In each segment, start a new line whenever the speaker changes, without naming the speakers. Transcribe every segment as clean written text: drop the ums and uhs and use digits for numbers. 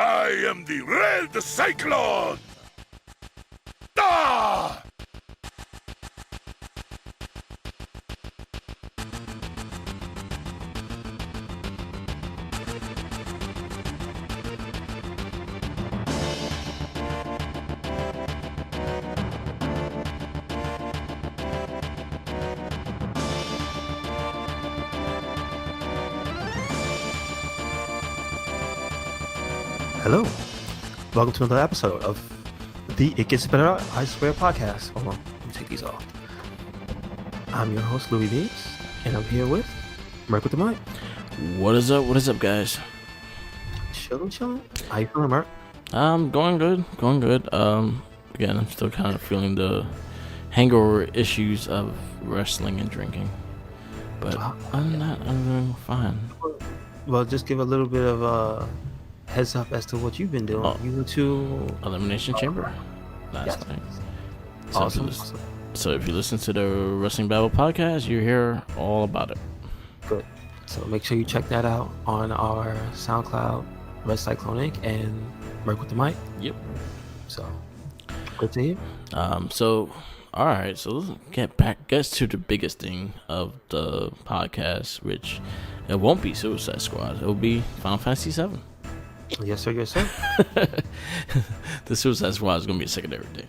I am the Red Cyclone! Ah!
Hello, welcome to another episode of the It Gets Better, I Swear podcast. Hold on, let me take these off. I'm your host, Louis Beans, and I'm here with Merc with the mic.
What is up? What is up, guys?
Chilling. How you feeling, Merc?
Going good. Again, I'm still kind of feeling the hangover issues of wrestling and drinking, but other than that, I'm doing fine.
Well, just give a little bit of a heads up as to what you've been doing. You went to
Elimination Chamber last night.
Awesome.
So if you listen to the Wrestling Babble podcast, you hear all about it.
Good. So make sure you check that out on our SoundCloud, RedCycloneInc, and Merc with the mic.
Yep.
So good to hear.
All right. So let's get to the biggest thing of the podcast, which it won't be Suicide Squad. It will be Final Fantasy VII.
Yes, sir.
The Suicide Squad is going to be a secondary thing.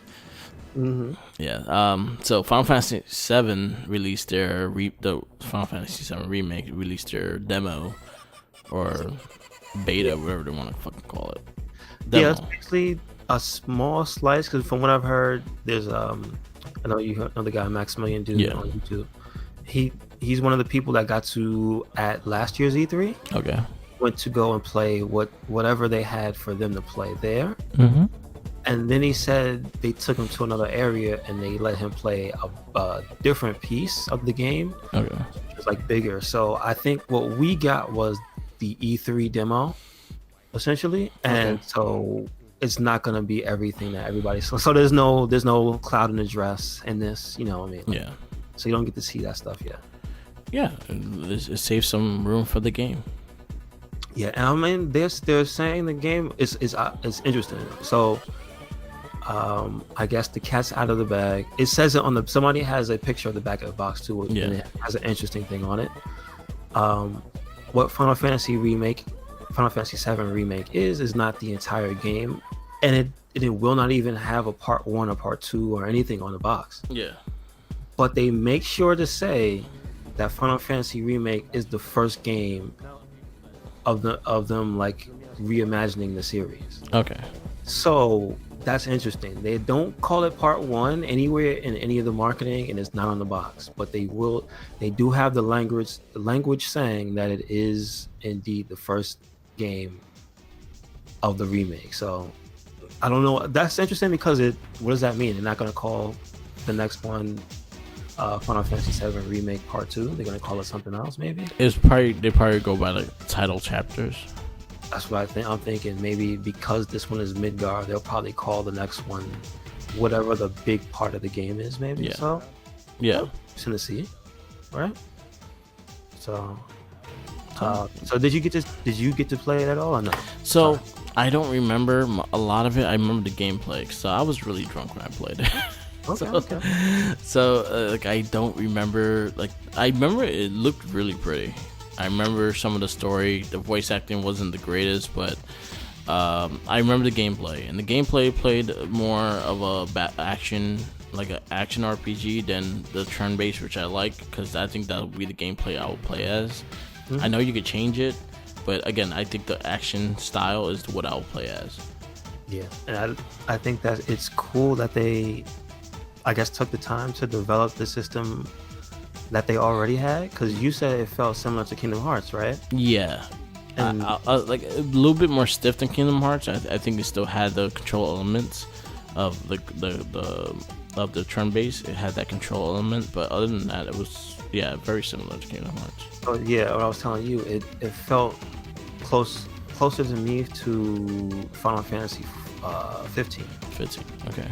Mm-hmm.
Yeah. So Final Fantasy VII released their the Final Fantasy VII Remake released their demo or beta, whatever they want to fucking call it. Demo.
Yeah, it's basically a small slice. Because from what I've heard, there's I know you know the guy Maximilian dude on YouTube. He's one of the people that got to at last year's E3.
Okay.
Went to go and play whatever they had for them to play there.
Mm-hmm.
And then he said they took him to another area and they let him play a different piece of the game.
Okay.
It was like bigger. So I think what we got was the E3 demo, essentially. And so it's not going to be everything that everybody saw. So there's no Cloud in the dress in this, you know what I mean?
Yeah.
So you don't get to see that stuff yet.
Yeah. It saves some room for the game.
Yeah, and I mean, they're saying the game is interesting. So, I guess the cat's out of the bag. It says it on somebody has a picture of the back of the box too, and it has an interesting thing on it. What Final Fantasy VII Remake is not the entire game, and it will not even have a part 1 or part 2 or anything on the box.
Yeah.
But they make sure to say that Final Fantasy Remake is the first game of them like reimagining the series.
Okay.
So that's interesting. They don't call it part 1 anywhere in any of the marketing, and it's not on the box. But they do have the language saying that it is indeed the first game of the remake. So I don't know. That's interesting because what does that mean? They're not going to call the next one Final Fantasy VII Remake Part 2. They're gonna call it something else, maybe.
They probably go by the title chapters.
That's what I think. I'm thinking maybe because this one is Midgar, they'll probably call the next one whatever the big part of the game is. Maybe.
Yeah.
So.
Yeah.
Interesting to see, right? So. So did you get to play it at all or no?
So I don't remember a lot of it. I remember the gameplay, so I was really drunk when I played it.
Okay.
So I don't remember. I remember it looked really pretty. I remember some of the story. The voice acting wasn't the greatest, but I remember the gameplay. And the gameplay played more of a action RPG than the turn-based, which I like because I think that would be the gameplay I would play as. Mm-hmm. I know you could change it, but again, I think the action style is what I would play as.
Yeah, and I think that it's cool that they, I guess, took the time to develop the system that they already had, because you said it felt similar to Kingdom Hearts, right? Yeah.
And I like a little bit more stiff than Kingdom Hearts. I think it still had the control elements of the turn base. It had that control element, but other than that, it was very similar to Kingdom Hearts.
Oh yeah, what I was telling you, it felt closer to me to Final Fantasy 15.
15. Okay.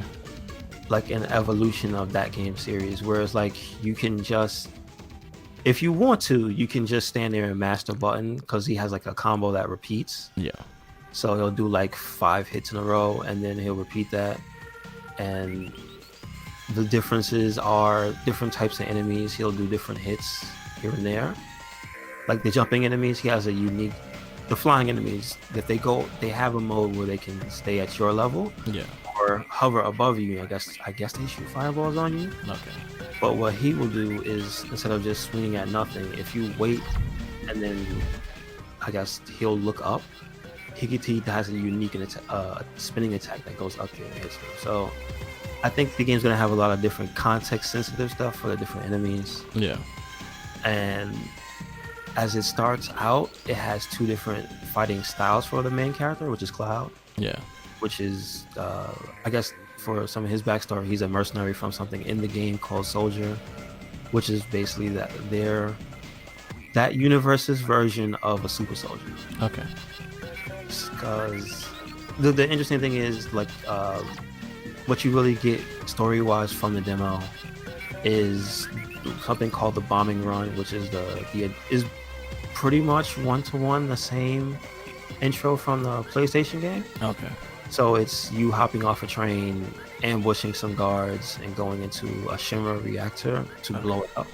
Like an evolution of that game series, whereas like you can just, if you want to, you can just stand there and mash the button because he has like a combo that repeats.
Yeah.
So he'll do like 5 hits in a row, and then he'll repeat that. And the differences are different types of enemies. He'll do different hits here and there. Like the jumping enemies, he has a unique. The flying enemies, if they have a mode where they can stay at your level,
Yeah.
or hover above you. I guess they shoot fireballs on you.
Okay.
But what he will do is, instead of just swinging at nothing, if you wait and then I guess he'll look up, Higiti has a unique spinning attack that goes up here and hits him. So I think the game's gonna have a lot of different context sensitive stuff for the different enemies.
Yeah.
And as it starts out, it has 2 different fighting styles for the main character, which is Cloud.
Yeah.
Which is I guess for some of his backstory, he's a mercenary from something in the game called Soldier, which is basically that universe's version of a super soldier.
Okay.
Because the interesting thing is, like, what you really get story-wise from the demo is something called the bombing run, which is is pretty much one-to-one the same intro from the PlayStation game.
Okay.
So it's you hopping off a train, ambushing some guards, and going into a shimmer reactor to blow it up.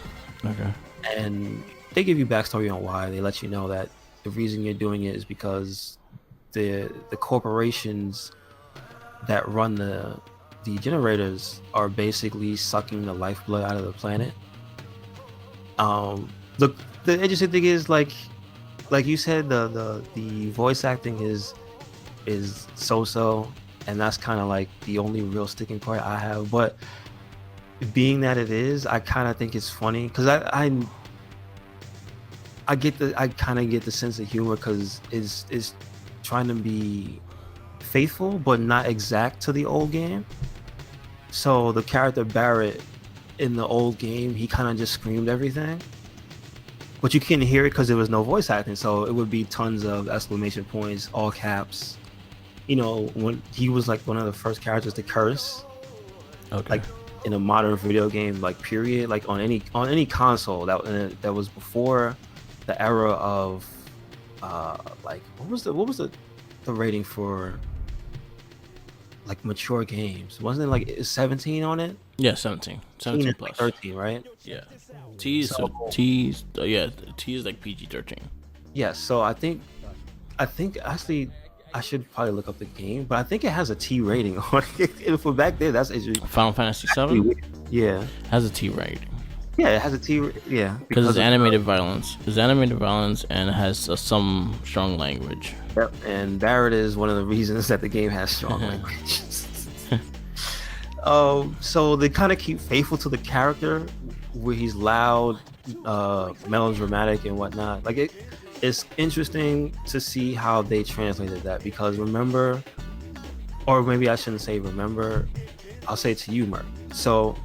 Okay.
And they give you backstory on why. They let you know that the reason you're doing it is because the corporations that run the generators are basically sucking the lifeblood out of the planet. The interesting thing is, like you said, the voice acting is so-so, and that's kind of like the only real sticking point I have. But being that it is, I kind of think it's funny because I kind of get the sense of humor because it's trying to be faithful but not exact to the old game. So the character Barrett in the old game, he kind of just screamed everything, but you couldn't hear it because there was no voice acting. So it would be tons of exclamation points, all caps. You know, when he was like one of the first characters to curse, like in a modern video game, like period, like on any console that was before the era of like what was the rating for like mature games? Wasn't it like 17 on it?
Yeah, 17 plus.
13, right?
Yeah. T is like PG-13.
Yes. So I think actually I should probably look up the game, but I think it has a T rating on it. For back there, that's
Final Fantasy 7.
Yeah,
has a T rating.
Yeah, it has a T. Yeah,
because it's animated violence. It's animated violence and it has some strong language.
Yep, and Barrett is one of the reasons that the game has strong language. So they kind of keep faithful to the character, where he's loud, melodramatic, and whatnot. Like it's interesting to see how they translated that, because remember, or maybe I shouldn't say remember, I'll say it to you, Merc. So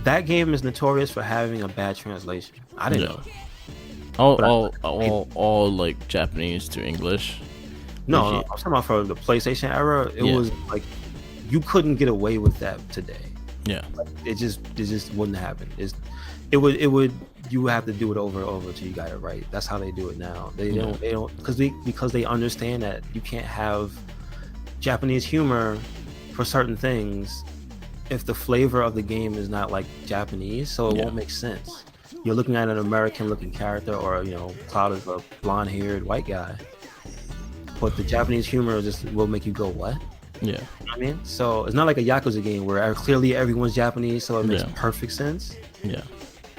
that game is notorious for having a bad translation. I didn't know.
All like Japanese to English.
No, I'm talking about for the PlayStation era. It was like you couldn't get away with that today.
Yeah,
like, it just wouldn't happen. It would. You have to do it over and over until you got it right. That's how they do it now. They don't because they understand that you can't have Japanese humor for certain things if the flavor of the game is not like Japanese, so it won't make sense. You're looking at an American looking character, or Cloud is a blonde haired white guy, but the Japanese humor just will make you go, what?
Yeah.
You know what I mean? So it's not like a Yakuza game where clearly everyone's Japanese, so it makes perfect sense.
Yeah.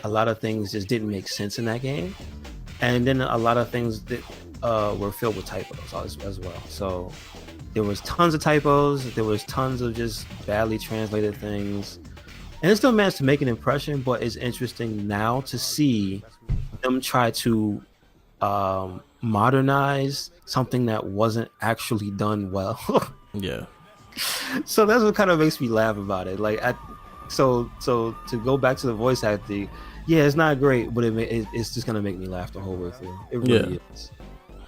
A lot of things just didn't make sense in that game, and then a lot of things that were filled with typos as well. So there was tons of typos. There was tons of just badly translated things, and it still managed to make an impression. But it's interesting now to see them try to modernize something that wasn't actually done well.
Yeah.
So that's what kind of makes me laugh about it. Like, so to go back to the voice acting, yeah, it's not great, but it's just gonna make me laugh the whole way through. It really is.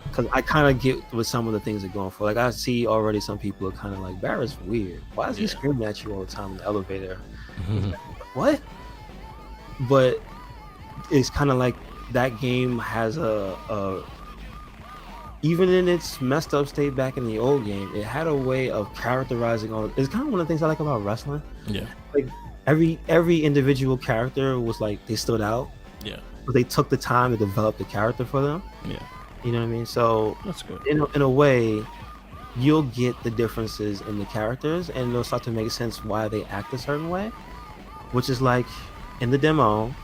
Because I kind of get what some of the things they're going for. Like, I see already some people are kind of like, Barrett's weird. Why is he screaming at you all the time in the elevator? What? But it's kind of like that game has even in its messed up state back in the old game, it had a way of characterizing all. It's kind of one of the things I like about wrestling.
Yeah.
Like every individual character was like they stood out,
Yeah.
but they took the time to develop the character for them.
Yeah.
You know what I mean? So
That's good.
in a way, you'll get the differences in the characters, and it'll start to make sense why they act a certain way. Which is like in the demo,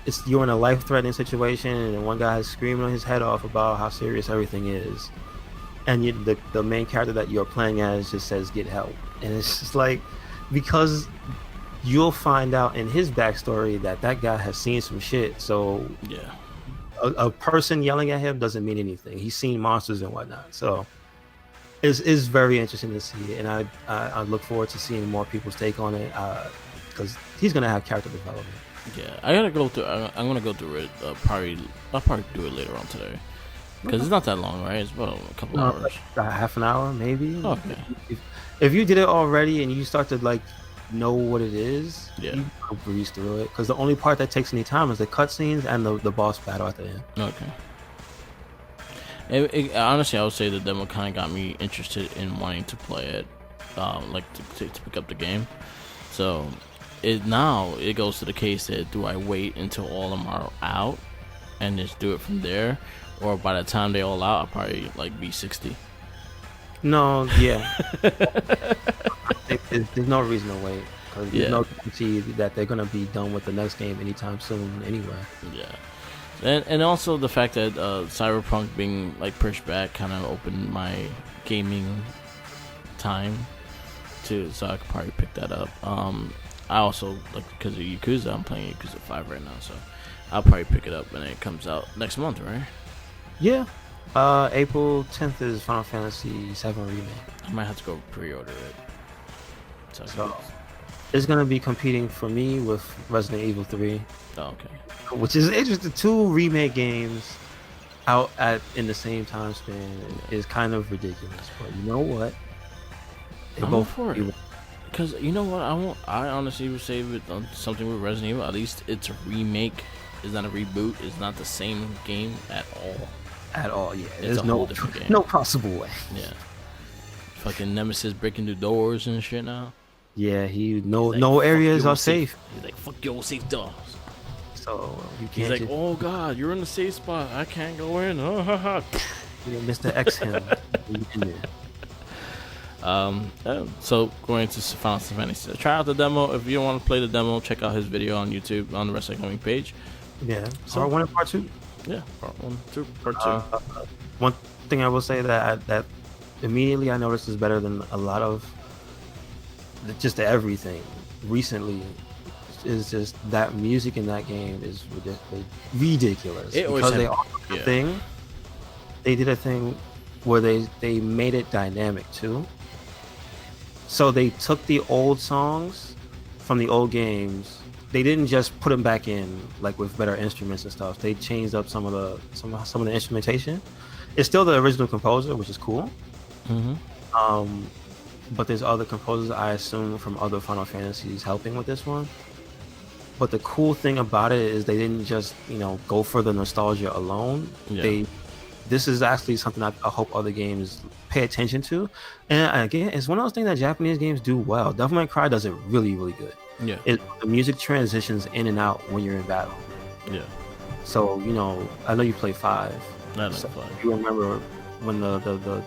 it's you're in a life-threatening situation, and one guy is screaming his head off about how serious everything is, and the main character that you're playing as just says get help, and it's just like because you'll find out in his backstory that guy has seen some shit. So
Yeah.
a person yelling at him doesn't mean anything. He's seen monsters and whatnot. So it's very interesting to see, and I look forward to seeing more people's take on it because he's gonna have character development.
Yeah, I gotta go through. I'm gonna go through it. I'll probably do it later on today because it's not that long, right? It's about a couple hours.
Like half an hour, maybe.
Okay.
If you did it already and you start to like know what it is,
Yeah.
you can breeze through it because the only part that takes any time is the cutscenes and the boss battle at the end.
Okay. Honestly, I would say the demo kind of got me interested in wanting to play it, like to pick up the game. So it goes to the case that do I wait until all of them are out and just do it from there, or by the time they all out, I'll probably like be 60.
No, yeah. There's no reason to wait because there's no guarantee that they're gonna be done with the next game anytime soon anyway.
Yeah. And also the fact that Cyberpunk being like pushed back kind of opened my gaming time too, so I could probably pick that up. I also like because of Yakuza, I'm playing Yakuza 5 right now, so I'll probably pick it up when it comes out next month, right?
Yeah. April 10th is Final Fantasy VII Remake.
I might have to go pre-order it.
So it's gonna be competing for me with Resident Evil 3.
Oh, okay.
Which is interesting. 2 remake games out in the same time span is kind of ridiculous. But you know what? They
I'm
both
for it. Because you know what? I honestly would say with something with Resident Evil, at least it's a remake. It's not a reboot. It's not the same game at all.
At all, yeah.
It's
There's
a whole different game.
no possible way.
Yeah. Fucking Nemesis breaking through doors and shit now.
Yeah, no
Like,
areas are safe.
He's like, fuck your safe doors.
So you
He's
can't.
like, oh god, you're in the safe spot. I can't go in.
Mr. X him.
So going into Final Fantasy, try out the demo. If you don't want to play the demo, check out his video on YouTube on the RedCycloneInc page.
Yeah.
So,
Part 1 and Part 2.
Yeah, part 1, 2, part 2.
One thing I will say that immediately I noticed is better than a lot of just everything recently is just that music in that game is ridiculous.
It always
because
had-
they also did a thing. They did a thing where they made it dynamic too. So they took the old songs from the old games. They didn't just put them back in like with better instruments and stuff. They changed up some of the instrumentation. It's still the original composer, which is cool.
Mm-hmm.
But there's other composers I assume from other Final Fantasies helping with this one. But the cool thing about it is they didn't just go for the nostalgia alone.
Yeah.
This is actually something I hope other games pay attention to. And again, it's one of those things that Japanese games do well. Devil May Cry does it really, really good.
Yeah.
The music transitions in and out when you're in battle.
Yeah.
So I know you play 5.
I like
So
5.
you remember when the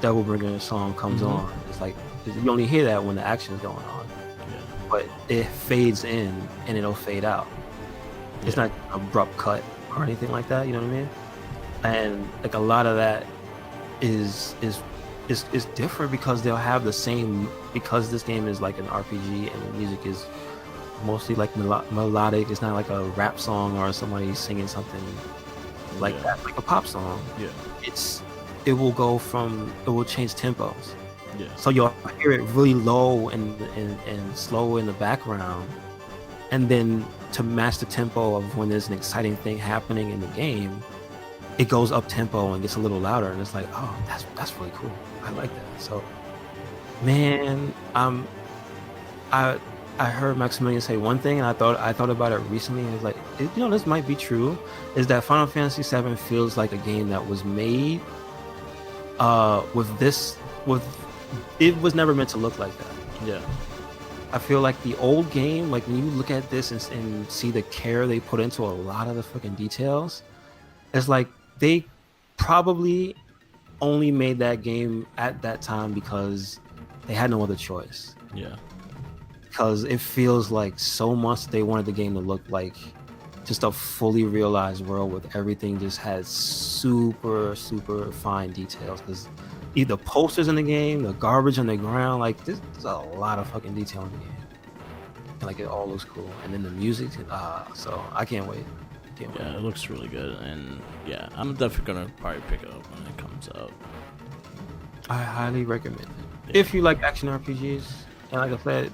Devil Bringer song comes on. It's like you only hear that when the action's going on.
Yeah.
But it fades in and it'll fade out. It's not an abrupt cut or anything like that. You know what I mean? And like a lot of that is different because they'll have the same, because this game is like an RPG and the music is mostly like melodic. It's not like a rap song or somebody singing something like that, like a pop song.
Yeah.
It will change tempos.
Yeah.
So you'll hear it really low and slow in the background, and then to match the tempo of when there's an exciting thing happening in the game, it goes up tempo and gets a little louder, and it's like, oh, that's really cool. I like that. So, man, I heard Maximilian say one thing, and I thought about it recently, and it's like, this might be true. Is that Final Fantasy VII feels like a game that was made with it was never meant to look like that.
Yeah.
I feel like the old game, like when you look at this and see the care they put into a lot of the fucking details, it's like they probably only made that game at that time because they had no other choice.
Yeah.
Because it feels like so much they wanted the game to look like just a fully realized world with everything just has super, super fine details. Because either posters in the game, the garbage on the ground, like there's a lot of fucking detail in the game. And like it all looks cool. And then the music, so I can't wait.
Yeah, it looks really good, and yeah, I'm definitely gonna probably pick it up when it comes out.
I highly recommend it. Yeah. If you like action RPGs, and like I said,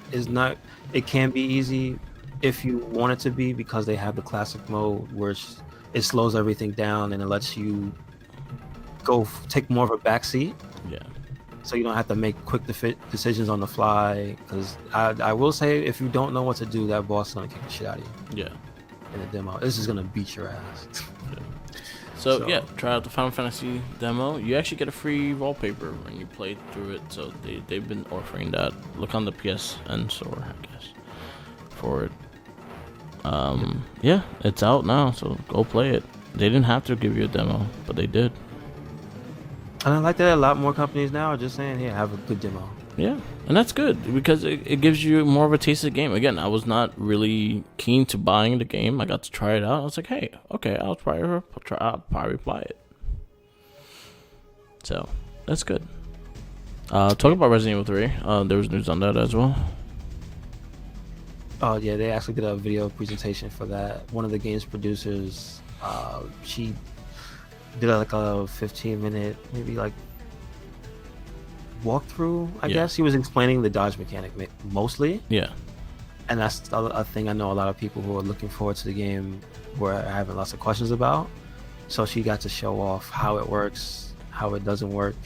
it can be easy if you want it to be, because they have the classic mode where it slows everything down and it lets you take more of a backseat.
Yeah. So
you don't have to make quick decisions on the fly. Because I will say, if you don't know what to do, that boss is gonna kick the shit out of you.
Yeah.
In the demo, this is gonna beat your ass.
Yeah. So yeah, try out the Final Fantasy demo. You actually get a free wallpaper when you play through it. So they've been offering that. Look on the PSN store, I guess, for it. Yeah, it's out now, so go play it. They didn't have to give you a demo, but they did.
And I like that a lot more companies now are just saying, "Here, have a good demo."
Yeah, and that's good because it gives you more of a taste of the game. Again, I was not really keen to buying the game. I got to try it out. I was like, hey, okay, I'll probably play it. So that's good. Talk about Resident Evil 3. There was news on that as well.
Oh yeah, they actually did a video presentation for that. One of the game's producers, she did like a 15-minute, maybe like walkthrough, I guess. He was explaining the dodge mechanic mostly.
Yeah.
And that's a thing I know a lot of people who are looking forward to the game were having lots of questions about. So she got to show off how it works, how it doesn't work.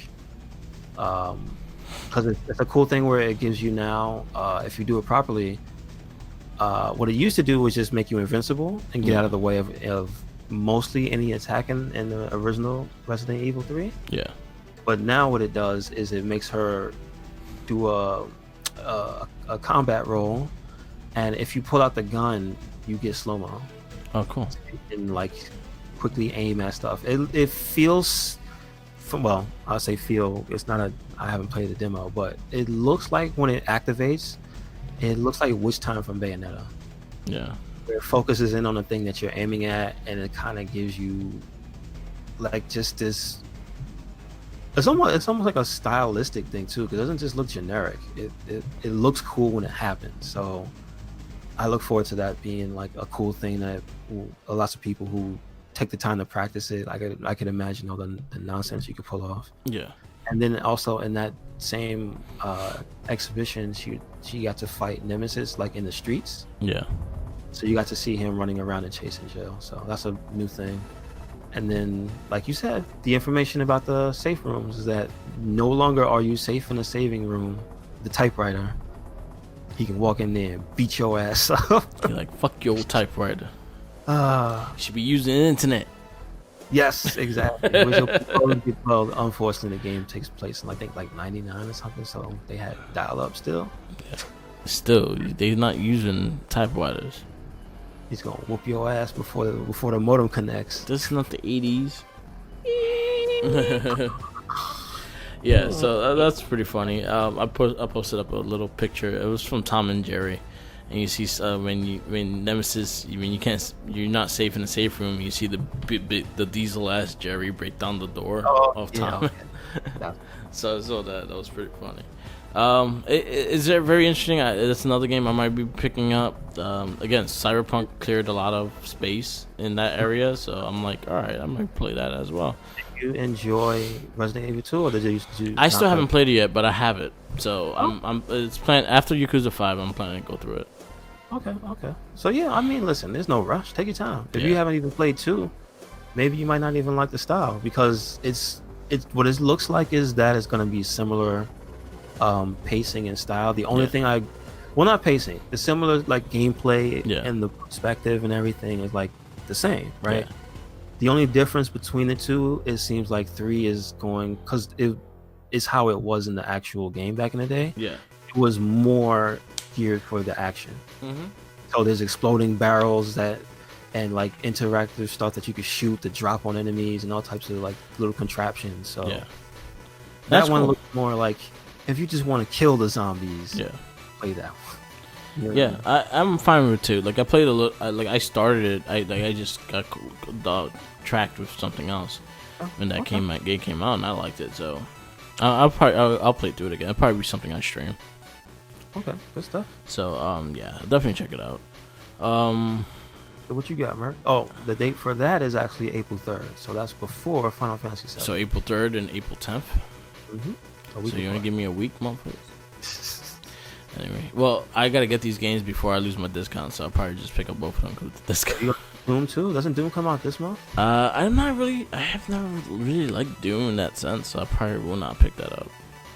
Because it's a cool thing where it gives you now, if you do it properly, what it used to do was just make you invincible and get out of the way of mostly any attack in the original Resident Evil 3.
Yeah.
But now what it does is it makes her do a combat roll, and if you pull out the gun, you get slow-mo.
Oh, cool.
And like quickly aim at stuff. It feels, well, I'll say feel. It's not I haven't played the demo, but it looks like when it activates, it looks like Witch Time from Bayonetta.
Yeah.
Where it focuses in on the thing that you're aiming at, and it kind of gives you like just this. It's almost like a stylistic thing too, because it doesn't just look generic. It looks cool when it happens. So I look forward to that being like a cool thing that lots of people who take the time to practice it. I could imagine all the nonsense you could pull off.
Yeah.
And then also in that same exhibition, she got to fight Nemesis like in the streets.
Yeah.
So you got to see him running around and chasing Jill. So that's a new thing. And then, like you said, the information about the safe rooms is that no longer are you safe in the saving room. The typewriter, he can walk in there and beat your ass up.
You're like, fuck your typewriter. You should be using the internet.
Yes, exactly. Well, unfortunately, the game takes place in I think like 99 or something, so they had dial-up still.
Yeah. Still, they're not using typewriters.
He's gonna whoop your ass before the modem connects.
This is not the 80s. Yeah, so that's pretty funny. I posted up a little picture. It was from Tom and Jerry, and you see when Nemesis, you're not safe in the safe room. You see the diesel ass Jerry break down the door of Tom.
Yeah.
So that was pretty funny. Is it very interesting? It's another game I might be picking up. Again, Cyberpunk cleared a lot of space in that area, so I'm like, all right, I might play that as well.
Did you enjoy Resident Evil 2, or did you?
I still haven't played it yet, but I have it. So it's planned after Yakuza 5. I'm planning to go through it.
Okay. So yeah, I mean, listen, there's no rush. Take your time. If you haven't even played 2, maybe you might not even like the style, because it's what it looks like is that it's going to be similar pacing and style. The only thing Well, not pacing. The similar like gameplay
Yeah.
and the perspective and everything is like the same, right?
Yeah.
The only difference between the two, it seems like 3 is going because it is how it was in the actual game back in the day.
Yeah.
It was more geared for the action.
Mm-hmm.
So there's exploding barrels that and like interactive stuff that you could shoot to drop on enemies and all types of like little contraptions. So
Yeah.
that
That's
one
cool.
looks more like if you just want to kill the zombies,
Yeah.
play that one. You know what
Yeah, I'm fine with it too. Like I played a little, like I started it. I just got tracked with something else when that game came out, and I liked it. So I'll play through it again. It'll probably be something I stream.
Okay, good stuff.
So yeah, definitely check it out.
So what you got, Merc? Oh, the date for that is actually April 3rd. So that's before Final Fantasy 7.
So April 3rd and April 10th.
Mm-hmm.
So you want to give me a week, motherfucker? Anyway, well, I gotta get these games before I lose my discount, so I'll probably just pick up both of them with the discount.
You got Doom too? Doesn't Doom come out this month?
I have never really liked Doom in that sense, so I probably will not pick that up.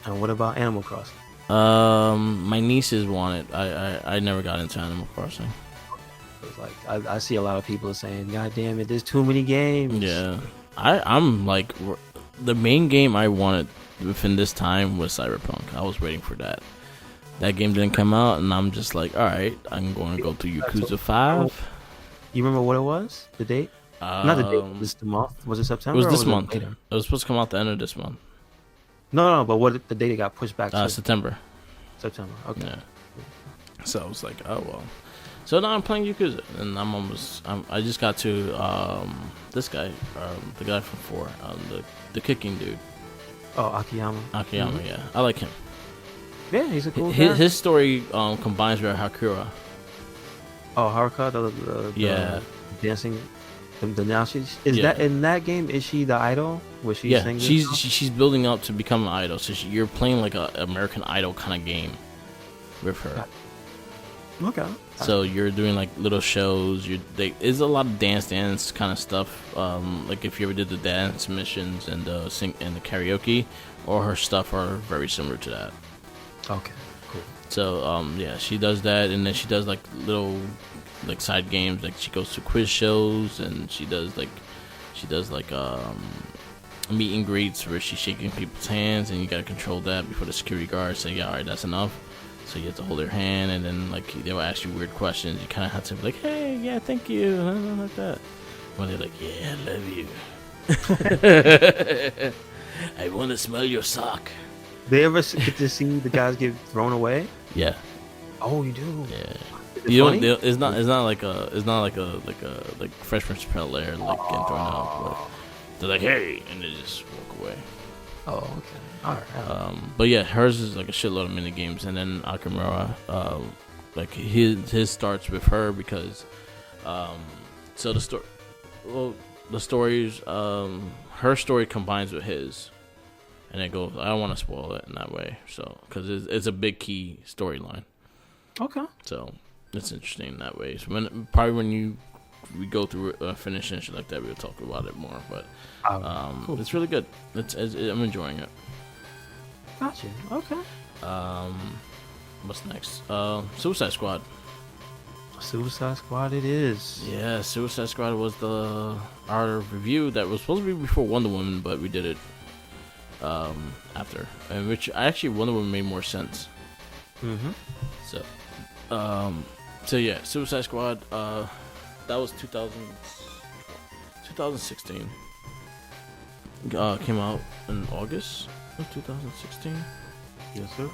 And what about Animal Crossing?
My nieces want it. I never got into Animal Crossing.
It's like I see a lot of people saying, "God damn it, there's too many games."
Yeah, I'm like the main game I wanted within this time was Cyberpunk. I was waiting for that. That game didn't come out, and I'm just like, all right, I'm going to go through Yakuza 5.
You remember what it was? The date? Not the date. This the month? Was it September?
It was
or
this
was
month.
It, later?
It was supposed to come out the end of this month.
No, but what the date it got pushed back to?
September.
September. Okay.
Yeah. So I was like, oh well. So now I'm playing Yakuza, and I just got to this guy, the guy from 4, the kicking dude.
Oh, Akiyama.
Akiyama, yeah, I like him.
Yeah, he's a cool guy.
His story combines with Hakura.
Oh, Haruka, the dancing. The now that in that game? Is she the idol? Was she?
Yeah,
singing
she's building up to become an idol. So you're playing like a American Idol kind of game with her.
Okay.
So you're doing like little shows. There's a lot of dance kind of stuff. Like if you ever did the dance missions and the karaoke, all her stuff are very similar to that.
Okay, cool.
So yeah, she does that, and then she does like little like side games. Like she goes to quiz shows, and she does like meet and greets where she's shaking people's hands, and you gotta control that before the security guards say, yeah, all right, that's enough. So you have to hold their hand, and then like they'll ask you weird questions. You kind of have to be like, hey, yeah, thank you, like that. When they're like, yeah, I love you. I want to smell your sock.
They ever get to see the guys get thrown away?
Yeah.
Oh, you do.
Yeah. You don't. It's not like Fresh Prince of Bel-Air like getting thrown out. But they're like, hey, and they just walk away.
Oh, okay. All right.
But yeah, hers is like a shitload of mini games, and then Akamura, like his starts with her because, so the stories, her story combines with his, and it goes. I don't want to spoil it in that way, so because it's a big key storyline.
Okay.
So it's interesting in that way. So when we go through finish and shit like that, we'll talk about it more. But cool. It's really good. I'm enjoying it.
Gotcha. Okay.
What's next? Suicide Squad.
Suicide Squad it is.
Yeah, Suicide Squad was our review that was supposed to be before Wonder Woman, but we did it after, and which actually Wonder Woman made more sense.
Mm-hmm.
So yeah, Suicide Squad. That was 2016. Came out in August of 2016.
Yes, sir.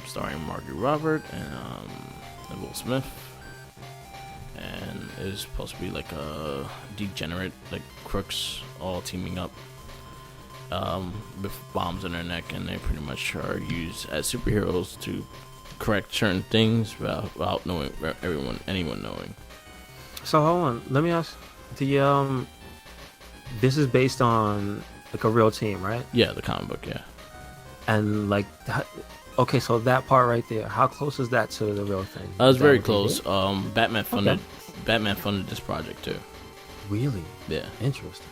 Starring Margaret Robert and Will Smith, and it was supposed to be like a degenerate, like crooks all teaming up with bombs in their neck, and they pretty much are used as superheroes to correct certain things without anyone knowing.
So hold on, let me ask. This is based on like a real team, right?
Yeah, the comic book, yeah.
And like, okay, so that part right there, how close is that to the real thing?
It was very close. Batman funded this project too.
Really?
Yeah.
Interesting.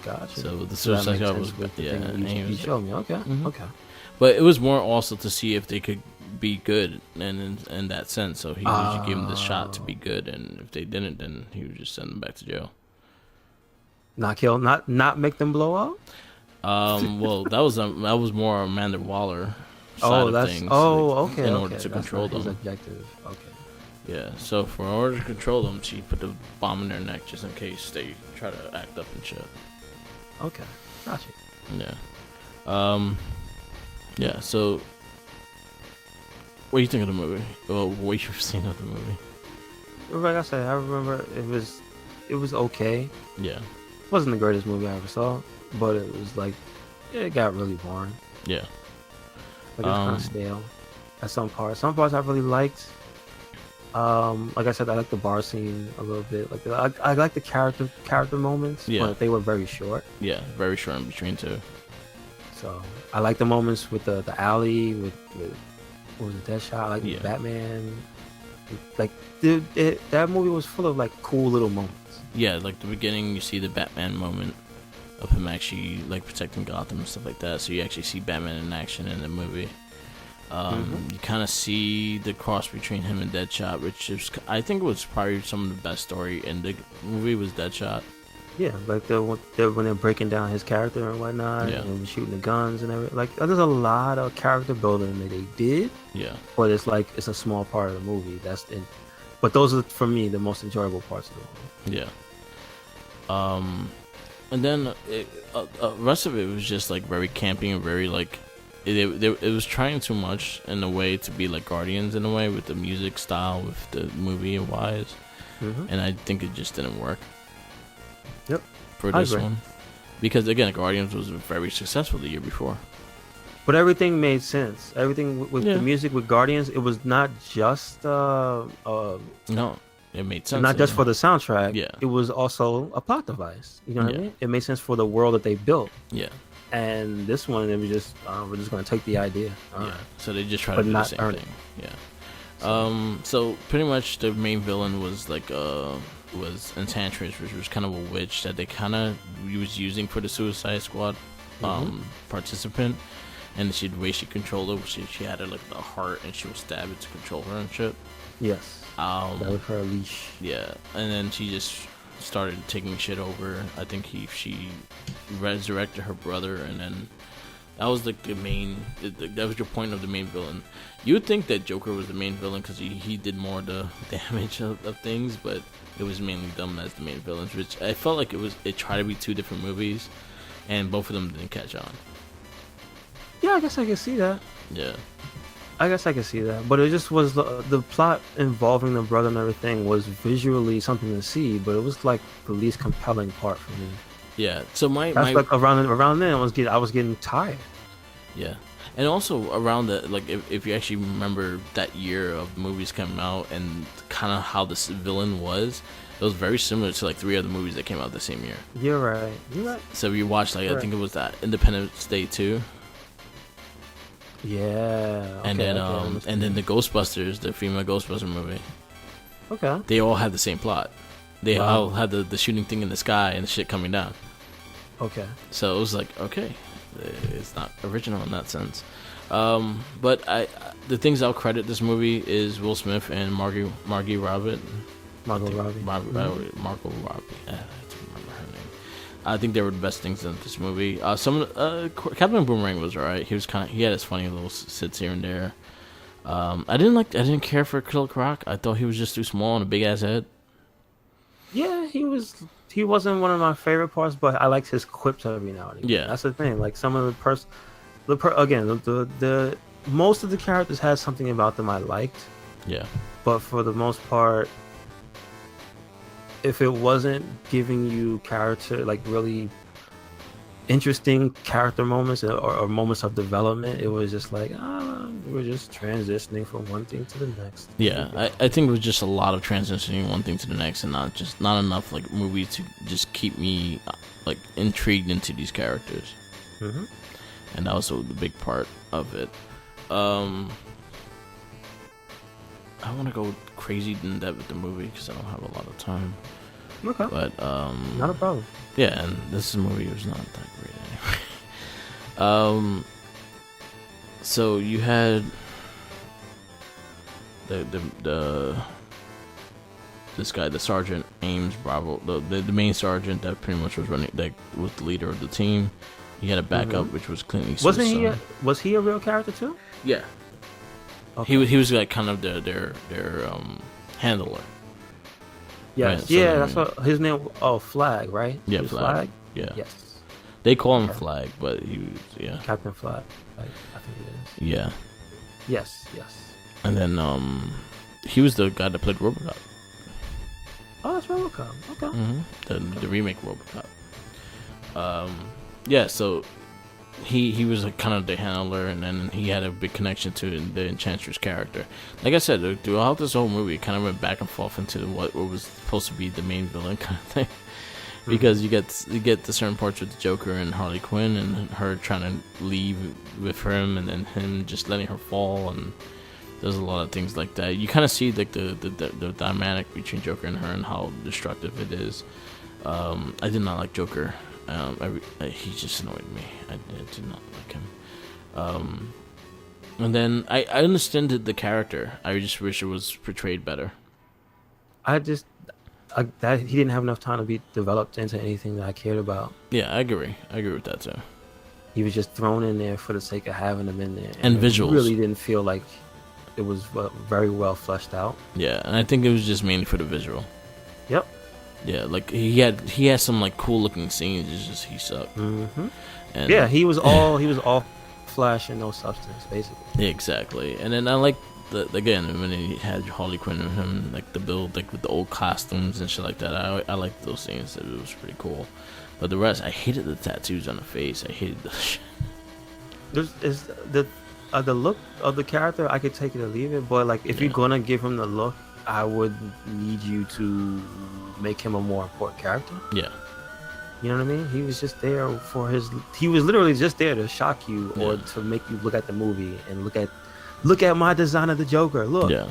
Gotcha.
So the Suicide Squad was
you showed me. Okay.
Mm-hmm.
Okay.
But it was more also to see if they could be good, and in that sense, so he usually gave them the shot to be good, and if they didn't, then he would just send them back to jail.
Not kill, not make them blow up.
Well, that was more Amanda Waller side of things.
Okay.
In order to control them.
His objective. Okay.
Yeah. So for order to control them, she put the bomb in their neck just in case they try to act up and shit.
Okay. Gotcha.
Yeah. Yeah. So, what do you think of the movie? Well, what you've seen of the movie?
Like I said, I remember it was okay.
Yeah.
It wasn't the greatest movie I ever saw, but it was like it got really boring.
Yeah.
Like it was kind of stale at some parts. Some parts I really liked. Like I said, I like the bar scene a little bit. Like I like the character moments, but they were very short.
Yeah, very short in between too.
So I like the moments with the alley with what was it, Deadshot? I like the Batman. Like that movie was full of like cool little moments.
Yeah, like the beginning, you see the Batman moment of him actually like protecting Gotham and stuff like that. So you actually see Batman in action in the movie. You kind of see the cross between him and Deadshot, which is, I think, was probably some of the best story in the movie was Deadshot.
Yeah, like when they're breaking down his character and whatnot, and shooting the guns and everything. Like there's a lot of character building that they did. Yeah, but it's like it's a small part of the movie. But those are for me the most enjoyable parts of the movie.
Yeah. And then the rest of it was just like very campy and very like it was trying too much in a way to be like Guardians in a way with the music style with the movie wise, and I think it just didn't work.
Yep.
For this one, because again, Guardians was very successful the year before.
But everything made sense. Everything with the music with Guardians, it was not just
no. It made sense.
Not just for the soundtrack.
Yeah.
It was also a plot device. You know what I mean? It made sense for the world that they built.
Yeah.
And this one, it was just we're just going to take the idea.
Yeah. So they just tried to do the same thing. Yeah. So pretty much the main villain was like was Enchantress, which was kind of a witch that they kind of was using for the Suicide Squad participant. And the way she controlled her, she had her like a heart, and she would stab it to control her and shit.
Yes. That was her leash.
Yeah, and then she just started taking shit over. I think she resurrected her brother, and then that was like the main. That was your point of the main villain. You would think that Joker was the main villain because he did more of the damage of things, but it was mainly them as the main villains. Which I felt like it tried to be two different movies, and both of them didn't catch on.
Yeah, I guess I can see that.
Yeah.
I guess I can see that, but it just was the plot involving the brother and everything was visually something to see, but it was like the least compelling part for me.
Yeah, so
like around then I was getting tired.
Yeah, and also around the like if you actually remember that year of movies coming out and kind of how this villain was, it was very similar to like 3 other movies that came out the same year.
You're right.
So if you watched like I think it was that Independence Day 2.
Yeah.
And then the Ghostbusters, the female Ghostbuster movie.
Okay.
They all had the same plot. They all had the shooting thing in the sky and the shit coming down.
Okay.
So it was like, okay, it's not original in that sense. But the things I'll credit this movie is Will Smith and Margot Robbie.
Margot Robbie.
Margot Robbie. I think they were the best things in this movie. Captain Boomerang was alright. He had his funny little sits here and there. I didn't care for Killer Croc. I thought he was just too small and a big ass head.
Yeah, he wasn't one of my favorite parts, but I liked his quips every now and again.
Yeah,
that's the thing. Like some of the most of the characters had something about them I liked.
Yeah,
but for the most part, if it wasn't giving you character, like really interesting character moments or moments of development, it was just like, we're just transitioning from one thing to the next.
Yeah, I think it was just a lot of transitioning one thing to the next, and not enough like movies to just keep me like intrigued into these characters. And that was the big part of it. I want to go crazy in depth with the movie because I don't have a lot of time.
Okay.
But
not a problem.
Yeah, and this movie was not that great anyway. So you had the this guy, the Sergeant Ames Bravo, the main sergeant that pretty much was running, that was the leader of the team. He had a backup, which was Clint Eastwood's
Wasn't he?
son.
Was he a real character too?
Yeah.
Okay.
He was like kind of their handler.
Yes.
Right,
Yeah,
so,
that's what his name. Oh, Flag, right?
Yeah,
He was
Flag. Yeah.
Yes.
They call him Flag, but he was
Captain Flag. I think it is.
Yeah.
Yes. Yes.
And then he was the guy that played RoboCop.
Oh, that's RoboCop. Okay.
The remake RoboCop. Yeah, so he was like kind of the handler, and then he had a big connection to the Enchantress character. Like I said, throughout this whole movie, it kind of went back and forth into what was supposed to be the main villain kind of thing. Because you get the certain parts with the Joker and Harley Quinn, and her trying to leave with him, and then him just letting her fall, and there's a lot of things like that. You kind of see like the dynamic between Joker and her, and how destructive it is. I did not like Joker. He just annoyed me. I did not like him. And then I understand the character. I just wish it was portrayed better.
That he didn't have enough time to be developed into anything that I cared about.
Yeah, I agree. I agree with that too.
He was just thrown in there for the sake of having him in there,
And visuals.
Really didn't feel like it was very well fleshed out.
Yeah, and I think it was just mainly for the visual.
Yep.
Yeah, like he had some like cool looking scenes. It's just he sucked.
Mm-hmm.
And
yeah, he was all flash and no substance, basically.
Exactly. And then I like again when he had Harley Quinn with him, like the build, like with the old costumes and shit like that. I liked those scenes. It was pretty cool. But the rest, I hated the tattoos on the face. I hated the shit.
There's the look of the character. I could take it or leave it, but like if you're gonna give him the look, I would need you to make him a more important character.
Yeah.
You know what I mean? He was just there he was literally just there to shock you or to make you look at the movie and look at my design of the Joker. Look.
Yeah.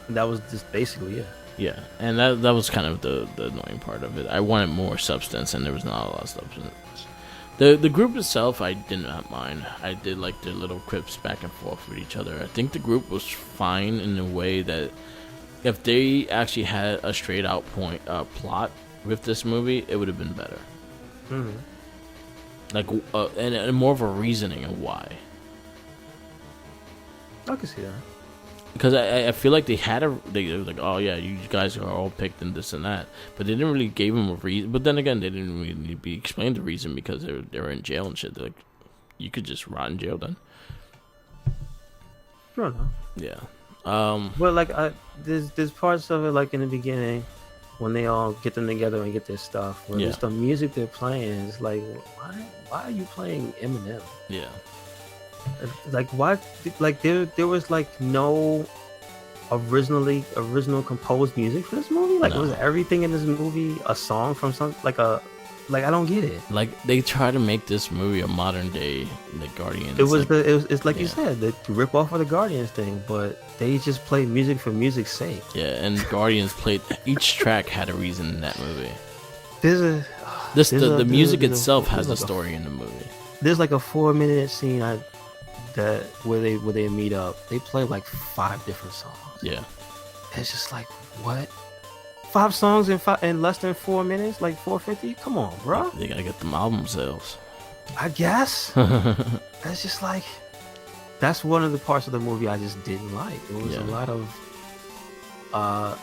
And that was just basically it.
Yeah. And that was kind of the annoying part of it. I wanted more substance, and there was not a lot of substance. The group itself, I did not mind. I did like their little quips back and forth with each other. I think the group was fine in a way that if they actually had a straight out plot with this movie, it would have been better.
Mm-hmm.
Like and more of a reasoning of why.
I can see that.
Because I feel like they were like, oh yeah, you guys are all picked and this and that, but they didn't really give them a reason. But then again, they didn't really be explained the reason because they were in jail and shit. They're like, you could just rot in jail then.
I don't know.
Yeah.
Well, like there's parts of it like in the beginning when they all get them together and get their stuff. Where just the music they're playing is like, why are you playing Eminem?
Yeah.
Like why? Like there was like no original composed music for this movie. Like was everything in this movie a song from like I don't get it.
Like they try to make this movie a modern day like Guardians.
It's like you said, the rip off of the Guardians thing, but they just play music for music's sake.
Yeah, and Guardians played each track had a reason in that movie.
The
music itself has a story in the movie.
There's like a 4-minute scene where they meet up. They play like 5 different songs.
Yeah.
It's just like, what? 5 songs in less than 4 minutes, like 450. Come on, bro.
They gotta get them album sales.
I guess. That's just like, that's one of the parts of the movie I just didn't like. It was a lot of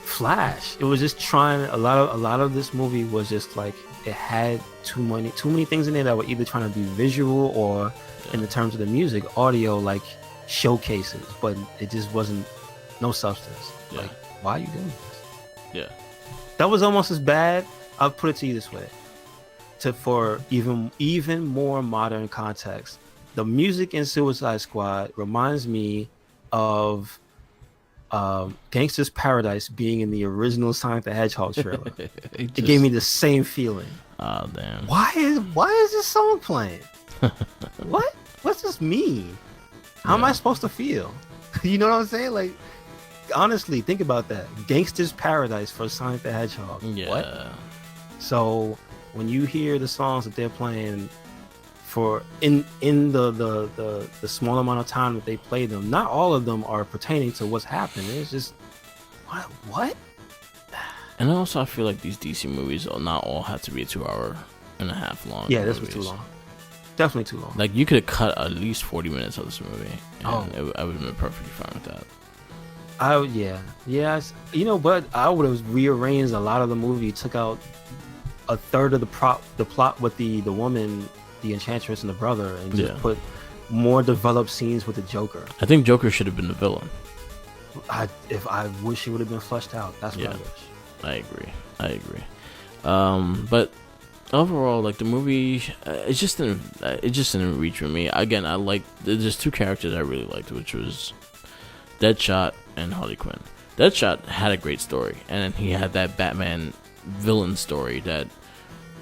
flash. It was just trying a lot of this movie was just like it had too many things in there that were either trying to be visual or in the terms of the music, audio, like showcases, but it just wasn't no substance.
Yeah.
Like, why are you doing this?
Yeah.
That was almost as bad. I'll put it to you this way. For even more modern context, the music in Suicide Squad reminds me of Gangsta's Paradise being in the original Sonic the Hedgehog trailer. It gave me the same feeling.
Oh damn!
Why is this song playing? What's this mean? How am I supposed to feel? You know what I'm saying? Like, honestly, think about that. Gangsta's Paradise for Sonic the Hedgehog.
Yeah.
What? So when you hear the songs that they're playing for in the small amount of time that they played them, not all of them are pertaining to what's happened. It's just what?
And also, I feel like these DC movies not all have to be 2.5 hours long.
Yeah, this was too long. Definitely too long.
Like, you could have cut at least 40 minutes of this movie, and I would have been perfectly fine with that.
But I would have rearranged a lot of the movie, took out a third of the plot with the woman, the Enchantress, and the brother, and just put more developed scenes with the Joker.
I think Joker should have been the villain.
I wish it would have been fleshed out. That's what I wish.
I agree. But overall, like, the movie, it just didn't reach with me. Again, there's two characters I really liked, which was Deadshot and Harley Quinn. Deadshot had a great story, and then he had that Batman villain story that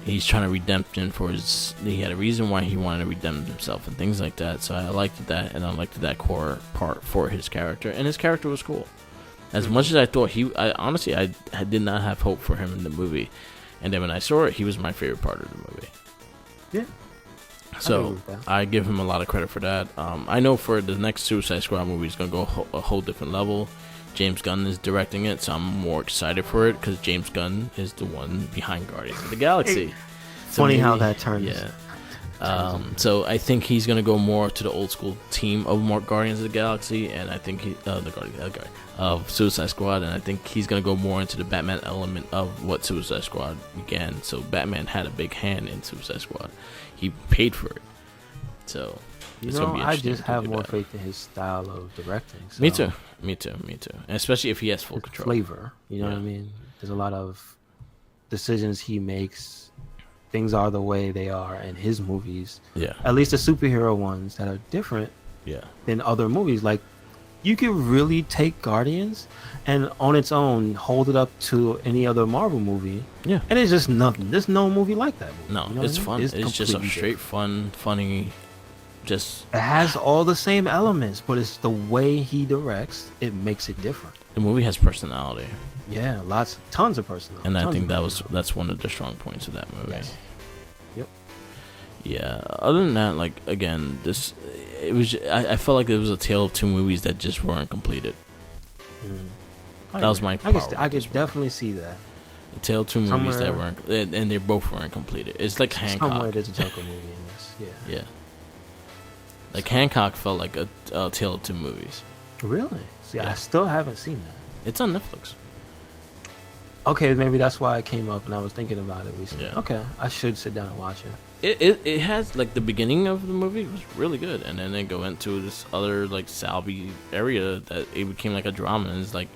he's trying to redemption for he had a reason why he wanted to redeem himself and things like that. So I liked that, and I liked that core part for his character, and his character was cool. As much as I thought I did not have hope for him in the movie, and then when I saw it, he was my favorite part of the movie.
Yeah.
So I give him a lot of credit for that. I know for the next Suicide Squad movie, it's gonna go a whole different level. James Gunn is directing it, so I'm more excited for it because James Gunn is the one behind Guardians of the Galaxy.
Funny how that turns.
Yeah. So I think he's gonna go more to the old school team of more Guardians of the Galaxy, and I think of Suicide Squad, and I think he's gonna go more into the Batman element of what Suicide Squad began. So Batman had a big hand in Suicide Squad. He paid for it. So
I just have more faith in his style of directing. So.
Me too. And especially if he has full control.
Flavor. You know what I mean? There's a lot of decisions he makes. Things are the way they are in his movies. Yeah. At least the superhero ones that are different than other movies. Like, you could really take Guardians and on its own hold it up to any other Marvel movie. Yeah. And it's just nothing. There's no movie like that movie.
No, it's fun. It's just a straight fun, funny, just...
It has all the same elements, but it's the way he directs, it makes it different.
The movie has personality.
Yeah, tons of personality.
And I think that's one of the strong points of that movie. Yes.
Yep.
Yeah. Other than that, like, again, I felt like it was a tale of two movies that just weren't completed. That was my problem.
I could definitely see that.
A tale of two movies that weren't, and they both weren't completed. It's like Hancock.
Somewhere there's a Joker movie in this. Yeah.
Yeah. Like, Hancock felt like a tale of two movies.
Really? See, I still haven't seen that.
It's on Netflix.
Okay, maybe that's why it came up, and I was thinking about it recently. Yeah. Okay, I should sit down and watch it.
It has, like, the beginning of the movie was really good, and then they go into this other, like, Salby area that it became like a drama, and it's like,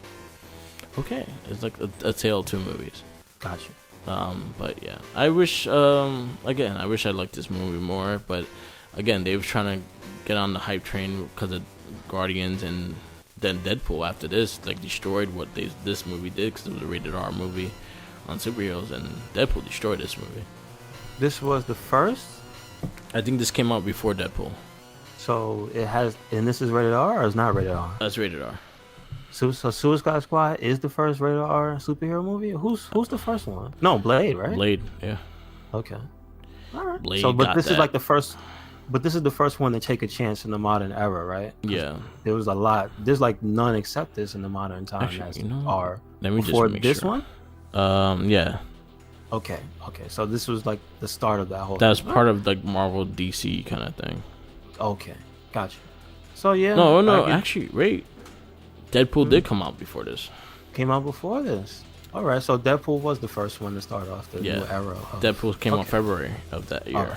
okay, it's like a tale of two movies.
Gotcha.
But yeah, I wish I wish I liked this movie more, but again, they were trying to get on the hype train because of Guardians, and then Deadpool after this, like, destroyed what this movie did because it was a rated R movie on superheroes, and Deadpool destroyed this movie.
This was the first?
I think this came out before Deadpool.
So it has, and this is rated R or it's not rated R?
That's rated R.
So Suicide Squad is the first rated R superhero movie? Who's the first one? No, Blade, right?
Blade, yeah.
Okay. All right.
Blade
is like the first. But this is the first one to take a chance in the modern era, right?
Yeah.
There was a lot. There's like none except this in the modern time.
Actually,
R.
Let me
before
just make
this
sure.
one?
Yeah.
Okay. So this was like the start of that whole.
That was part of like Marvel DC kind of thing.
Okay, gotcha. So yeah.
No. Actually, wait. Deadpool did come out before this.
Came out before this. All right. So Deadpool was the first one to start off the new era.
Deadpool came out February of that year. All right.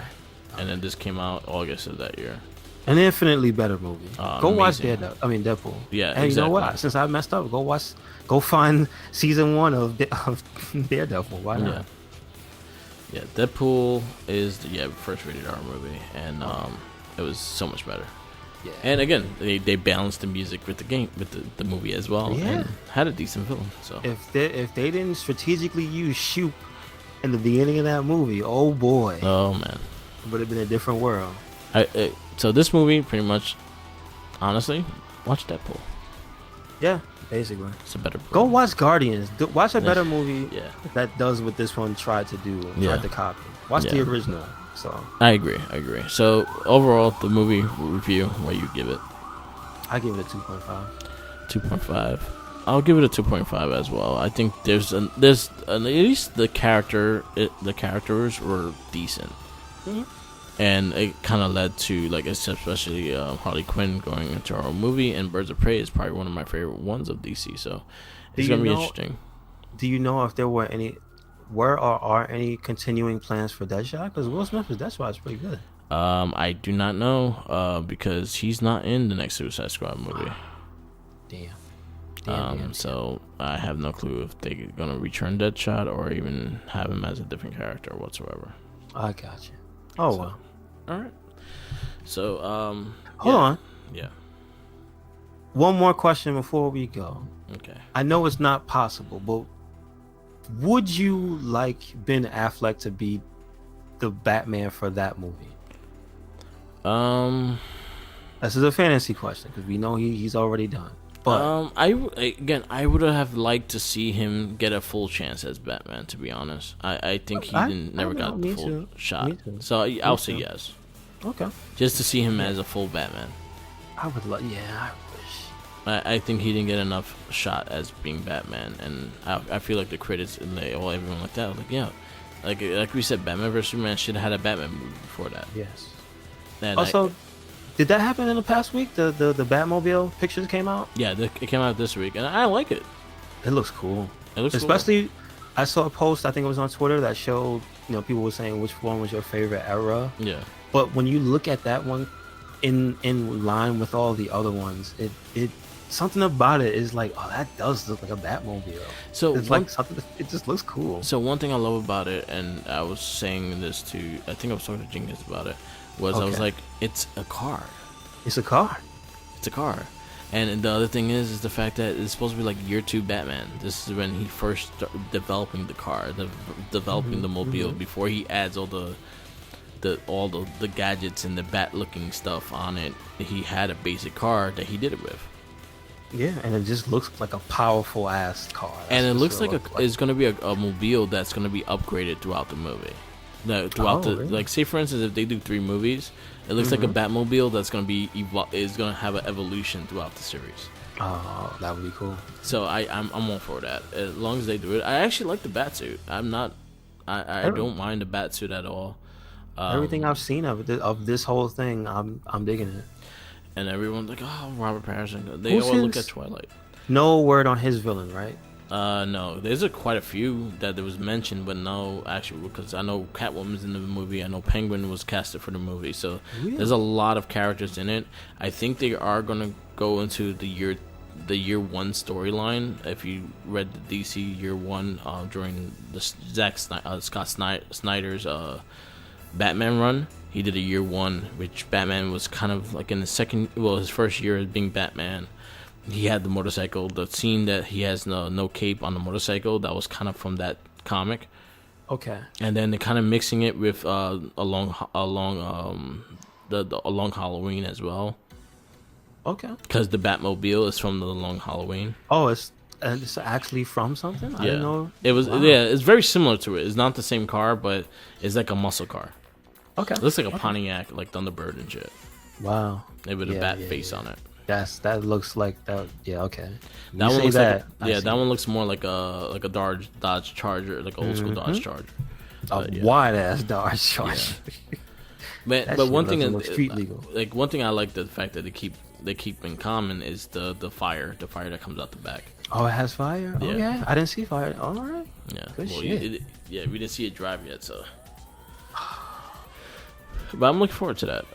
And then this came out August of that year.
An infinitely better movie. Go watch Deadpool.
Yeah,
and exactly. You know what? Since I messed up, go find season 1 of Daredevil. Why not?
Yeah, Deadpool is the first rated R movie, and it was so much better. Yeah. And again, they balanced the music with the game, with the movie as well, and had a decent villain. So
if they didn't strategically use Shoop in the beginning of that movie, oh boy.
Oh man.
It would have been a different world.
So this movie, pretty much, honestly, watch Deadpool.
Yeah, basically.
It's a better movie.
Go watch Guardians. Watch a better movie that does what this one tried to do, tried to copy. Watch the original. So
I agree. So overall, the movie review, what you give it?
I give it a 2.5.
2.5. I'll give it a 2.5 as well. I think there's at least the characters were decent, and it kind of led to like especially Harley Quinn going into our own movie, and Birds of Prey is probably one of my favorite ones of DC. So it's gonna be interesting.
Do you know if there were any, or are any continuing plans for Deadshot? Because Will Smith's Deadshot is pretty good.
I do not know because he's not in the next Suicide Squad movie.
Damn.
So I have no clue if they're gonna return Deadshot or even have him as a different character whatsoever.
I got you. Oh well.
All right. So
hold on.
Yeah.
One more question before we go.
Okay.
I know it's not possible, but would you like Ben Affleck to be the Batman for that movie? This is a fantasy question because we know he's already done. But
I would have liked to see him get a full chance as Batman. To be honest, I think he never got the full shot. So I'll say yes.
Okay.
Just to see him as a full Batman.
I would like. Yeah, I wish.
I think he didn't get enough shot as being Batman, and I feel like the critics and everyone like that, like yeah, like we said, Batman vs Superman should have had a Batman movie before that.
Yes.
And
also, did that happen in the past week? The Batmobile pictures came out.
Yeah, it came out this week, and I like it.
It looks cool.
It looks
especially.
Cool.
I saw a post. I think it was on Twitter that showed people were saying which one was your favorite era.
Yeah.
But when you look at that one, in line with all the other ones, it something about it is like, oh, that does look like a Batmobile.
So
it's like something. It just looks cool.
So one thing I love about it, and I was saying this to, I think I was talking to Jenkins about it, was I was like, it's a car.
It's a car.
It's a car. And the other thing is the fact that it's supposed to be like year 2 Batman. This is when he first started developing the car, developing the mobile before he adds all the gadgets and the bat looking stuff on it. He had a basic car that he did it with. Yeah,
and it just looks like a powerful ass car.
And it looks like it's going to be a mobile that's going to be upgraded throughout the movie. Really? Like, say for instance, if they do 3 movies, it looks like a Batmobile that's going to be is going to have an evolution throughout the series.
Oh, that would be cool.
So I'm all for that as long as they do it. I actually like the Batsuit. I don't mind the Batsuit at all.
Everything I've seen of this whole thing, I'm digging it.
And everyone's like, "Oh, Robert Pattinson." They all look at Twilight.
No word on his villain, right?
No. There's quite a few that was mentioned, but no, actually, because I know Catwoman's in the movie. I know Penguin was casted for the movie, so there's a lot of characters in it. I think they are gonna go into the year 1 storyline. If you read the DC year 1 during the Scott Snyder's Batman run, he did a year 1, which Batman was kind of like in his first year as being Batman. He had the motorcycle. The scene that he has no cape on the motorcycle, that was kind of from that comic.
Okay.
And then they're kind of mixing it with along Halloween as well.
Okay.
Because the Batmobile is from the Long Halloween.
Oh, it's actually from something? I didn't know.
It was. Wow. Yeah, it's very similar to it. It's not the same car, but it's like a muscle car.
Okay.
It looks like a Pontiac, like Thunderbird and shit.
Wow.
With a bat face on it.
That looks like that. Yeah, okay.
That one looks like that one looks more like a Dodge Charger, like an old school Dodge Charger.
Wide ass Dodge Charger.
Yeah. But one thing is
street legal.
Like one thing I like the fact that they keep in common is the fire that comes out the back.
Oh, it has fire. Yeah. Oh, yeah. I didn't see fire. All right.
Yeah.
Good shit.
We didn't see it drive yet, so. But I'm looking forward to that.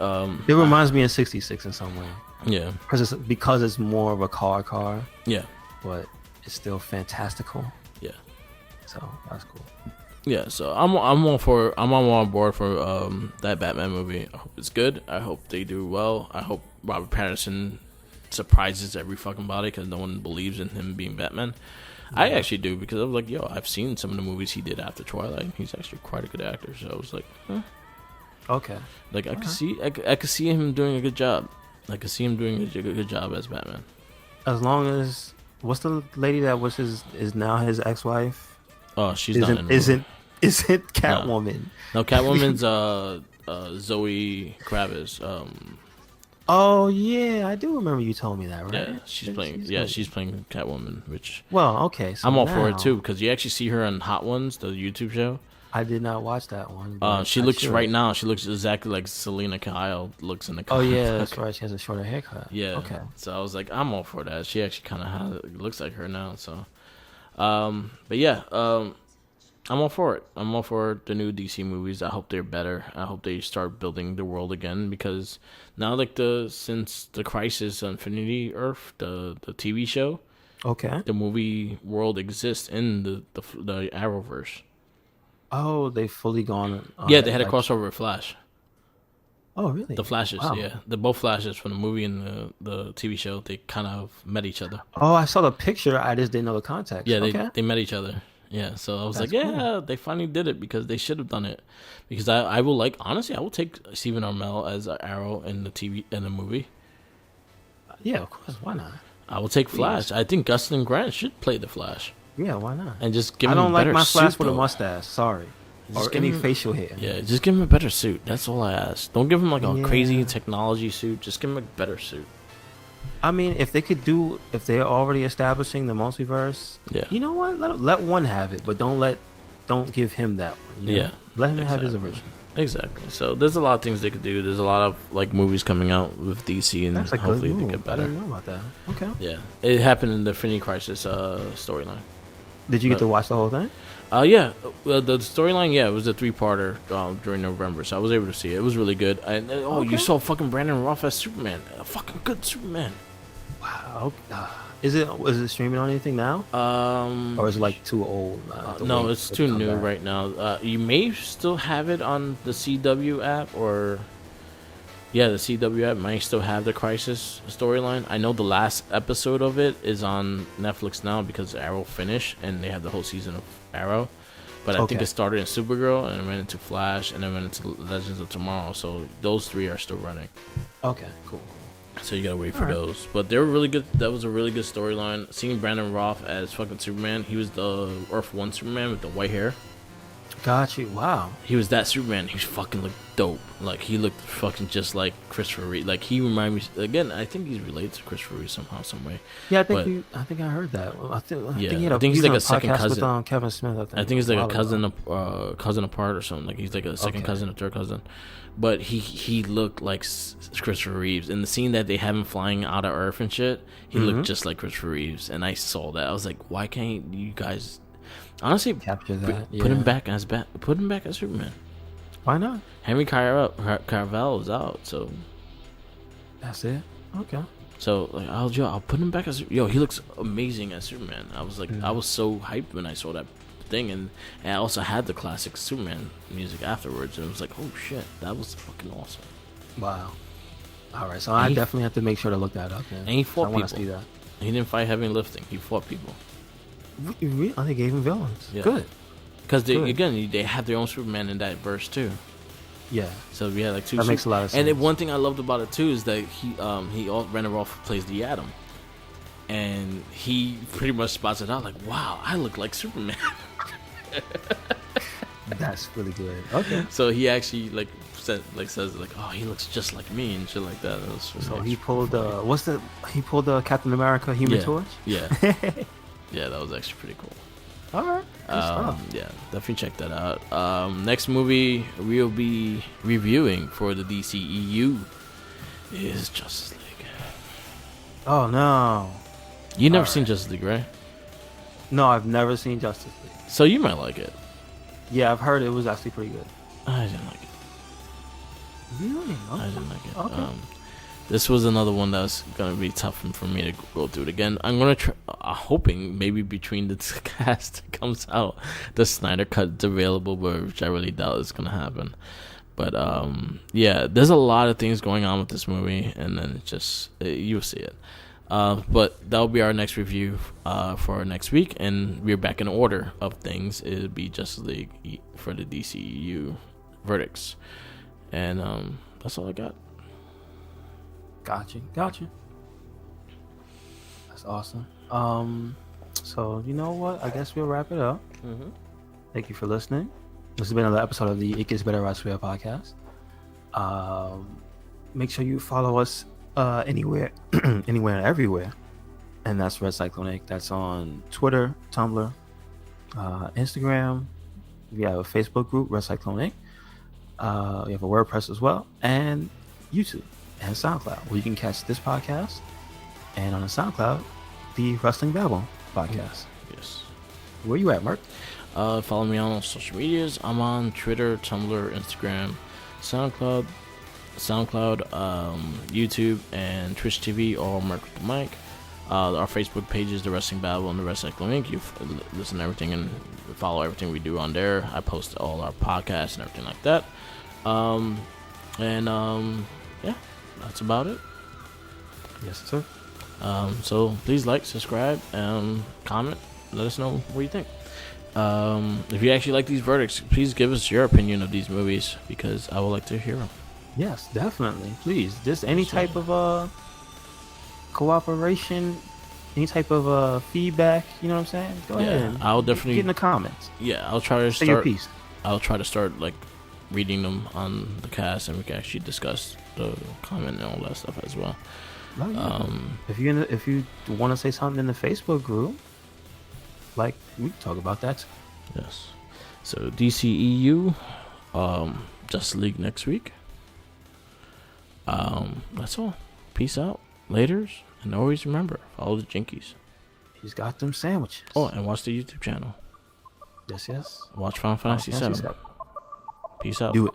It reminds me of 66 in some way.
Yeah,
because it's more of a car.
Yeah,
but it's still fantastical.
Yeah,
so that's cool.
Yeah, so I'm on board for that Batman movie. I hope it's good. I hope they do well. I hope Robert Pattinson surprises every fucking body because no one believes in him being Batman. Yeah. I actually do because I was like, yo, I've seen some of the movies he did after Twilight. He's actually quite a good actor. So I was like, huh.
Okay.
Like I could see him doing a good job. I could see him doing a good job as Batman.
As long as what's the lady that was is now his ex-wife?
Oh, she's
isn't Catwoman?
No, Catwoman's Zoe Kravitz.
Oh yeah, I do remember you told me that, right?
Yeah, she's playing. She's playing Catwoman, which
well, okay. So
I'm all
now,
for it too because you actually see her on Hot Ones, the YouTube show.
I did not watch that one.
She looks right now. She looks exactly like Selena Kyle looks in the.
Oh yeah, that's right. She has a shorter haircut.
Yeah.
Okay.
So I was like, I'm all for that. She actually kind of looks like her now. So, but yeah, I'm all for it. I'm all for the new DC movies. I hope they're better. I hope they start building the world again because now, like since the Crisis on Infinity Earth, the TV show,
okay,
the movie world exists in the Arrowverse.
Oh, they fully gone.
Yeah, they had a crossover with Flash.
Oh, really?
The Flashes,
wow.
yeah. The both Flashes from the movie and the TV show, they kind of met each other.
Oh, I saw the picture. I just didn't know the context.
Yeah, they met each other. Yeah, so I was
That's
like,
cool.
they finally did it because they should have done it. Because I will honestly, I will take Stephen Amell as Arrow in the movie.
Yeah, of course. Why not?
I will take Flash. I think Gustin Grant should play the Flash.
Yeah, why not?
And just give
I
him
don't
a
like
better
my Flash
suit,
with a
though.
mustache. Sorry,
Just
or
give
any
him-
facial hair.
Yeah, just give him a better suit. That's all I ask. Don't give him like a
Yeah.
crazy technology suit. Just give him a better suit.
I mean, if they're already establishing the multiverse,
Yeah.
you know what? Let one have it, but don't give him that one. you know?
Yeah,
let him have his
exactly.
original.
Exactly. So there's a lot of things they could do. There's a lot of like movies coming out with DC, and
That's a good
hopefully
move.
they get
I
better.
didn't know about that. Okay.
Yeah, it happened in the Infinity Crisis storyline.
Did you get to watch the whole thing?
Yeah, the storyline. Yeah, it was a 3-parter during November, so I was able to see it. It was really good. You
Okay.
saw fucking Brandon Routh as Superman, a fucking good Superman.
Wow. Is it streaming on anything now, or is it like too old?
No, it's too new right now. You may still have it on the CW app, or the CW app might still have the Crisis storyline. I know the last episode of it is on Netflix now because Arrow finished and they have the whole season of Arrow. But I think
Okay.
it started in Supergirl and it went into Flash and then went into Legends of Tomorrow. So those 3 are still running.
Okay. Cool.
So you gotta wait for
Alright.
those. But they were really good. That was a really good storyline. Seeing Brandon Routh as fucking Superman. He was the Earth 1 Superman with the white hair.
Got you. Wow.
He was that Superman. He fucking looked dope. Like, he looked fucking just like Christopher Reeve. Like, he reminded me... Again, I think he's related to Christopher Reeve somehow, some way.
Yeah, I think I heard that. I think
I think he's like a second cousin.
with Kevin Smith.
I think he's like a
while
cousin, cousin apart or something. Like, he's like a second
Okay.
cousin or third cousin. But he looked like Christopher Reeves. In the scene that they have him flying out of Earth and shit, he looked just like Christopher Reeves. And I saw that. I was like, why can't you guys... Honestly,
capture that.
put him back as Superman.
Why not?
Henry Cavill is out, so
That's it. Okay.
So like, I'll put him back as he looks amazing as Superman. I was like, I was so hyped when I saw that thing, and I also had the classic Superman music afterwards, and it was like, oh shit, that was fucking awesome.
Wow. All right, so I definitely have to make sure to look that up. Man.
And he fought
I want to
people.
see that.
He didn't fight heavy lifting. He fought people.
Really? Oh, they gave him villains.
Yeah.
Good.
Because
Good.
they have their own Superman in that verse too.
Yeah.
So we had like 2.
That makes a lot of
And
sense.
one thing I loved about it too is that Brandon Routh plays the Atom, and he pretty much spots it out like, wow, I look like Superman.
That's really good. Okay.
So he actually says oh, he looks just like me and shit like that.
So he pulled the Captain America Human Torch.
Yeah. Yeah, that was actually pretty cool.
All right. Good stuff.
Yeah, definitely check that out. Next movie we'll be reviewing for the DCEU is Justice League.
Oh no.
You never seen Justice League, right?
No, I've never seen Justice League.
So you might like it.
Yeah, I've heard it was actually pretty good.
I didn't like it.
Really?
I didn't like it.
Okay.
This was another one that's gonna be tough for me to go through it again. I'm gonna try, hoping maybe between the cast that comes out, the Snyder Cut's available, but which I really doubt is gonna happen. But yeah, there's a lot of things going on with this movie, and then it just you'll see it. But that'll be our next review for our next week, and we're back in order of things. It'll be Justice League for the DCU verdicts, and that's all I got.
Got you. That's awesome. So you know what? I guess we'll wrap it up.
Mm-hmm.
Thank you for listening. This has been another episode of the It Gets Better Right Square podcast. Make sure you follow us anywhere, anywhere and everywhere. And that's Red Cyclone Inc. That's on Twitter, Tumblr, Instagram. We have a Facebook group, Red Cyclone Inc. We have a WordPress as well, and YouTube and SoundCloud, where you can catch this podcast. And on the SoundCloud, the Wrestling Babble podcast.
Yes.
Where you at, Mark?
Follow me on all social medias. I'm on Twitter, Tumblr, Instagram, SoundCloud, YouTube, and Twitch TV, all Mark with the mic. Our Facebook page is the Wrestling Babble and the RedCycloneInc. You listen to everything and follow everything we do on there. I post all our podcasts and everything like that. Yeah, that's about it.
Yes, sir.
So please like, subscribe, comment. Let us know what you think. If you actually like these verdicts, please give us your opinion of these movies, because I would like to hear them.
Yes, definitely. Please, just any type of cooperation, any type of feedback. You know what I'm saying? Go ahead.
I'll definitely
get in the comments.
Yeah, I'll try to
say your piece.
I'll try to start like reading them on the cast, and we can actually discuss the comment and all that stuff as well.
Oh, yeah. If you want to say something in the Facebook group, like, we can talk about that too.
Yes. So DCEU, Justice League next week. That's all. Peace out. Laters, and always remember, follow the Jinkies.
He's got them sandwiches.
Oh, and watch the YouTube channel.
Yes.
Watch Final Fantasy VII. Peace out.
Do it.